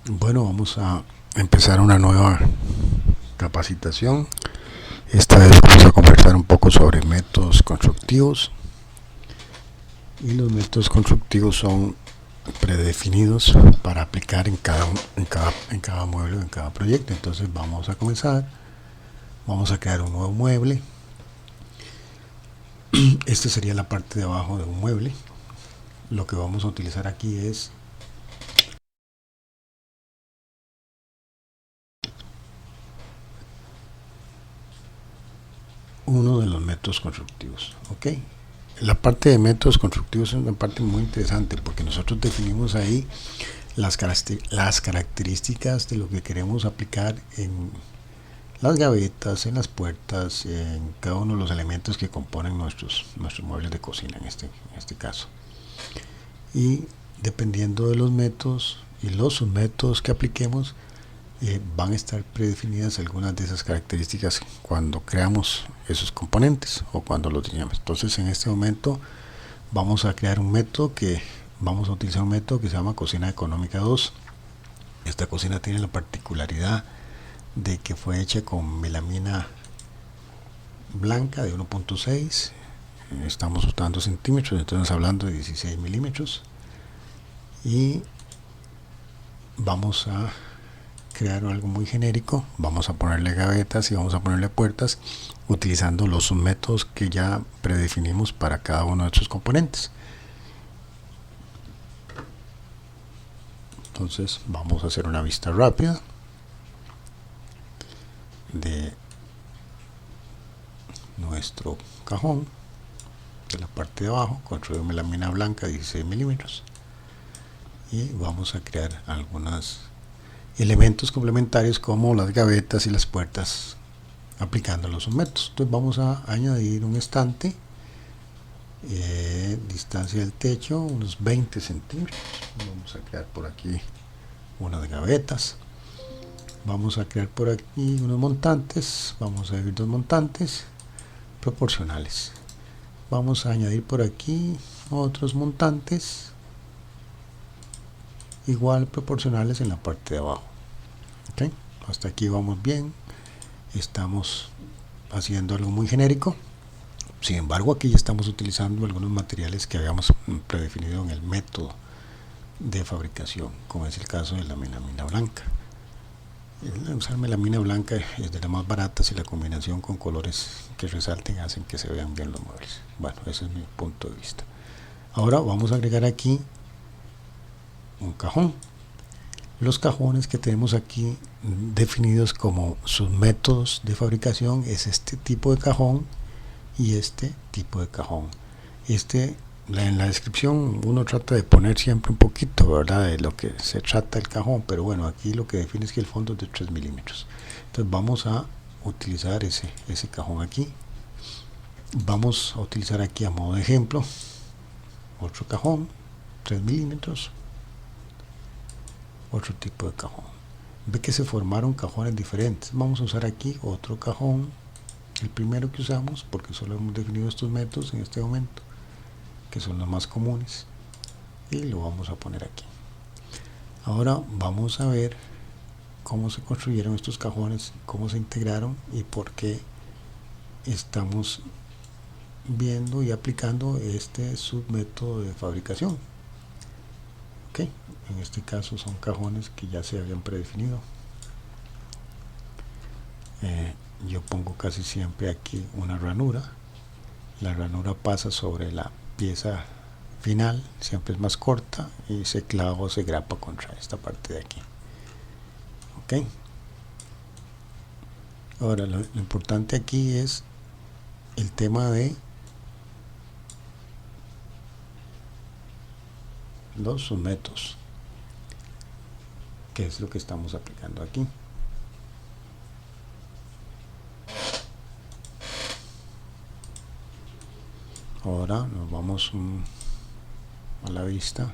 Bueno, vamos a empezar una nueva capacitación. Esta vez vamos a conversar un poco sobre métodos constructivos. Y los métodos constructivos son predefinidos para aplicar en cada mueble o en cada proyecto. Entonces vamos a comenzar. Vamos a crear un nuevo mueble. Esta sería la parte de abajo de un mueble. Lo que vamos a utilizar aquí es uno de los métodos constructivos. ¿Ok? La parte de métodos constructivos es una parte muy interesante porque nosotros definimos ahí las características de lo que queremos aplicar en las gavetas, en las puertas, en cada uno de los elementos que componen nuestros muebles de cocina en este caso. Y dependiendo de los métodos y los submétodos que apliquemos, van a estar predefinidas algunas de esas características cuando creamos esos componentes o cuando los diseñamos. Entonces en este momento vamos a crear un método vamos a utilizar un método que se llama cocina económica 2. Esta cocina tiene la particularidad de que fue hecha con melamina blanca de 1.6. Estamos usando centímetros, entonces hablando de 16 milímetros. Y vamos a crear algo muy genérico. Vamos a ponerle gavetas y vamos a ponerle puertas utilizando los métodos que ya predefinimos para cada uno de estos componentes. Entonces vamos a hacer una vista rápida de nuestro cajón, de la parte de abajo, construir melamina blanca 16 milímetros, y vamos a crear algunos elementos complementarios como las gavetas y las puertas aplicando los métodos. Entonces vamos a añadir un estante, distancia del techo unos 20 centímetros. Vamos a crear por aquí unas gavetas. Vamos a crear por aquí unos montantes. Vamos a abrir dos montantes proporcionales. Vamos a añadir por aquí otros montantes igual proporcionales en la parte de abajo. ¿Okay? Hasta aquí vamos bien. Estamos haciendo algo muy genérico. Sin embargo, aquí ya estamos utilizando algunos materiales que habíamos predefinido en el método de fabricación, como es el caso de la melamina blanca. Usar melamina blanca es de las más baratas y la combinación con colores que resalten hacen que se vean bien los muebles. Bueno, ese es mi punto de vista. Ahora vamos a agregar aquí un cajón. Los cajones que tenemos aquí definidos como sus métodos de fabricación es este tipo de cajón y este tipo de cajón. En la descripción uno trata de poner siempre un poquito, ¿verdad?, de lo que se trata el cajón, pero bueno, aquí lo que define es que el fondo es de 3 milímetros. Entonces vamos a utilizar ese cajón aquí. Vamos a utilizar aquí a modo de ejemplo otro cajón, 3 milímetros, otro tipo de cajón. Ve que se formaron cajones diferentes. Vamos a usar aquí otro cajón, el primero que usamos, porque solo hemos definido estos métodos en este momento, que son los más comunes, y lo vamos a poner aquí. Ahora vamos a ver cómo se construyeron estos cajones, cómo se integraron y por qué estamos viendo y aplicando este submétodo de fabricación. Okay. En este caso son cajones que ya se habían predefinido. Yo pongo casi siempre aquí una ranura. La ranura pasa sobre la pieza final, siempre es más corta, y se clava o se grapa contra esta parte de aquí. Ok. Ahora lo importante aquí es el tema de los submétodos, que es lo que estamos aplicando aquí. Ahora nos vamos a la vista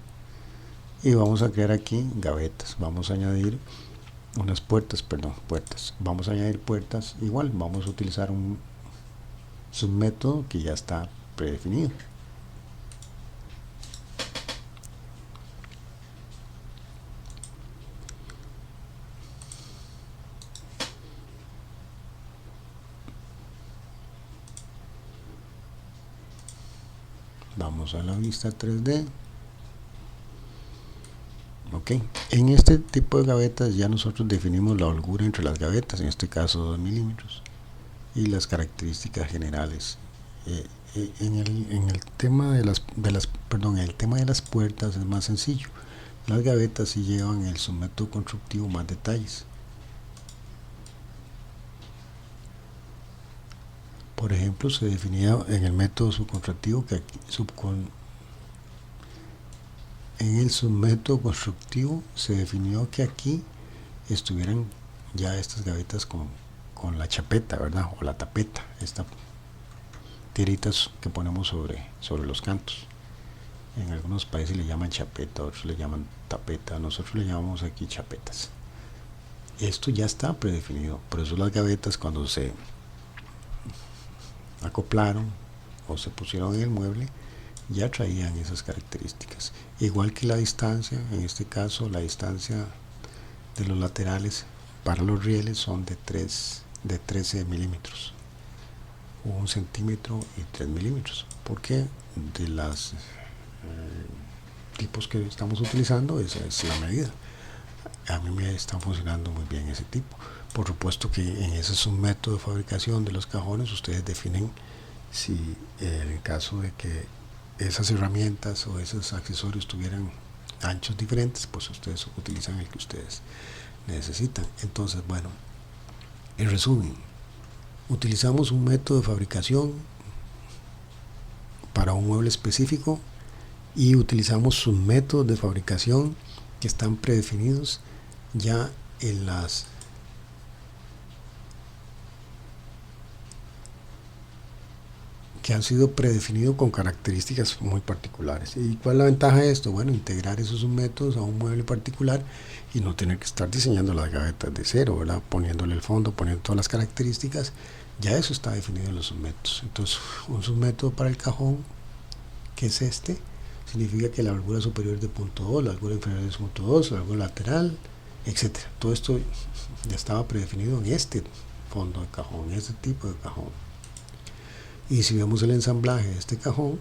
y vamos a crear aquí gavetas. Vamos a añadir unas puertas. Vamos a añadir puertas. Igual vamos a utilizar un submétodo que ya está predefinido. Vamos a la vista 3D. Ok, en este tipo de gavetas ya nosotros definimos la holgura entre las gavetas, en este caso 2 milímetros, y las características generales. En el tema de el tema de las puertas es más sencillo. Las gavetas sí llevan el submétodo constructivo más detalles. Por ejemplo, se definía en el método subcontractivo que aquí, en el submétodo constructivo se definió que aquí estuvieran ya estas gavetas con la chapeta, ¿verdad? O la tapeta, estas tiritas que ponemos sobre los cantos. En algunos países le llaman chapeta, otros le llaman tapeta, nosotros le llamamos aquí chapetas. Esto ya está predefinido, por eso las gavetas cuando se acoplaron o se pusieron en el mueble ya traían esas características, igual que la distancia. En este caso la distancia de los laterales para los rieles son de 13 milímetros, 1 centímetro y 3 milímetros, porque de los tipos que estamos utilizando esa es la medida. A mí me está funcionando muy bien ese tipo. Por supuesto que en ese es un método de fabricación de los cajones, ustedes definen si en el caso de que esas herramientas o esos accesorios tuvieran anchos diferentes, pues ustedes utilizan el que ustedes necesitan. Entonces, bueno, en resumen, utilizamos un método de fabricación para un mueble específico y utilizamos sus métodos de fabricación que están predefinidos ya en las que han sido predefinidos con características muy particulares. ¿Y cuál es la ventaja de esto? Bueno, integrar esos métodos a un mueble particular y no tener que estar diseñando las gavetas de cero, ¿verdad? Poniéndole el fondo, poniendo todas las características, ya eso está definido en los submétodos. Entonces, un submétodo para el cajón, que es este, significa que la holgura superior es de 0.2, la holgura inferior es 0.2, la holgura lateral, etcétera. Todo esto ya estaba predefinido en este fondo de cajón, en este tipo de cajón. Y si vemos el ensamblaje de este cajón,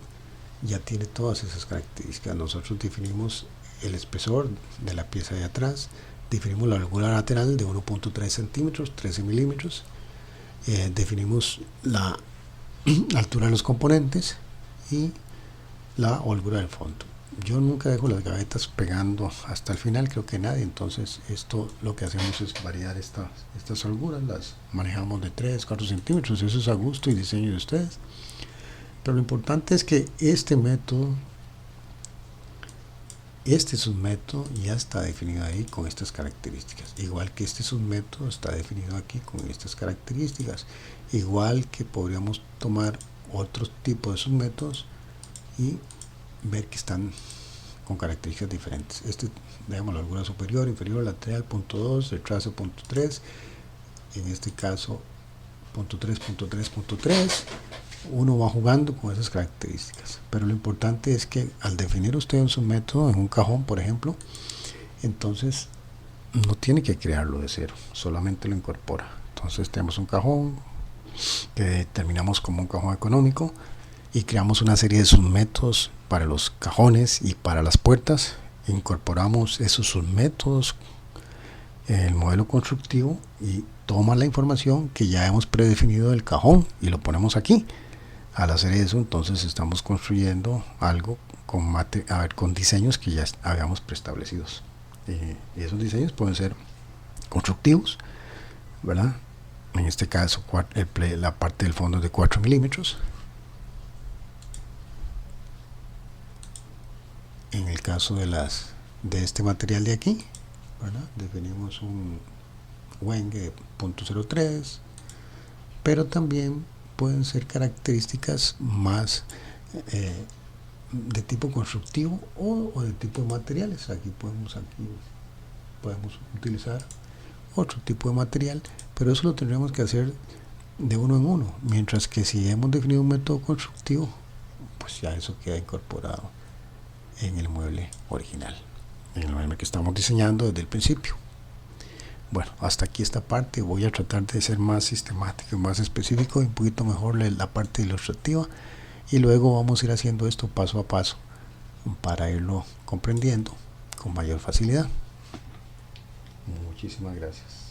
ya tiene todas esas características. Nosotros definimos el espesor de la pieza de atrás, definimos la holgura lateral de 1.3 centímetros, 13 milímetros, definimos la altura de los componentes y la holgura del fondo. Yo nunca dejo las gavetas pegando hasta el final, creo que nadie. Entonces esto lo que hacemos es variar estas holguras, las manejamos de 3, 4 centímetros, eso es a gusto y diseño de ustedes. Pero lo importante es que este submétodo ya está definido ahí con estas características, igual que este submétodo está definido aquí con estas características, igual que podríamos tomar otros tipos de submétodos y ver que están con características diferentes. Veamos la holgura superior, inferior, lateral, 0.2, el trazo 0.3, en este caso 0.3, 0.3, 0.3. Uno va jugando con esas características, pero lo importante es que al definir usted un submétodo en un cajón, por ejemplo, entonces no tiene que crearlo de cero, solamente lo incorpora. Entonces tenemos un cajón que determinamos como un cajón económico y creamos una serie de submétodos para los cajones y para las puertas. Incorporamos esos submétodos en el modelo constructivo y toma la información que ya hemos predefinido del cajón y lo ponemos aquí. Al hacer eso, entonces estamos construyendo algo con diseños que ya habíamos preestablecidos. Y esos diseños pueden ser constructivos, ¿verdad? En este caso, la parte del fondo es de 4 milímetros. En el caso de este material de aquí, ¿verdad? Definimos un Wenge de 0.03, pero también pueden ser características más de tipo constructivo o de tipo de materiales. Aquí podemos utilizar otro tipo de material, pero eso lo tendríamos que hacer de uno en uno, mientras que si hemos definido un método constructivo, pues ya eso queda incorporado en el mueble original, en el mueble que estamos diseñando desde el principio. Bueno, hasta aquí esta parte. Voy a tratar de ser más sistemático y más específico y un poquito mejor la parte ilustrativa, y luego vamos a ir haciendo esto paso a paso para irlo comprendiendo con mayor facilidad. Muchísimas gracias.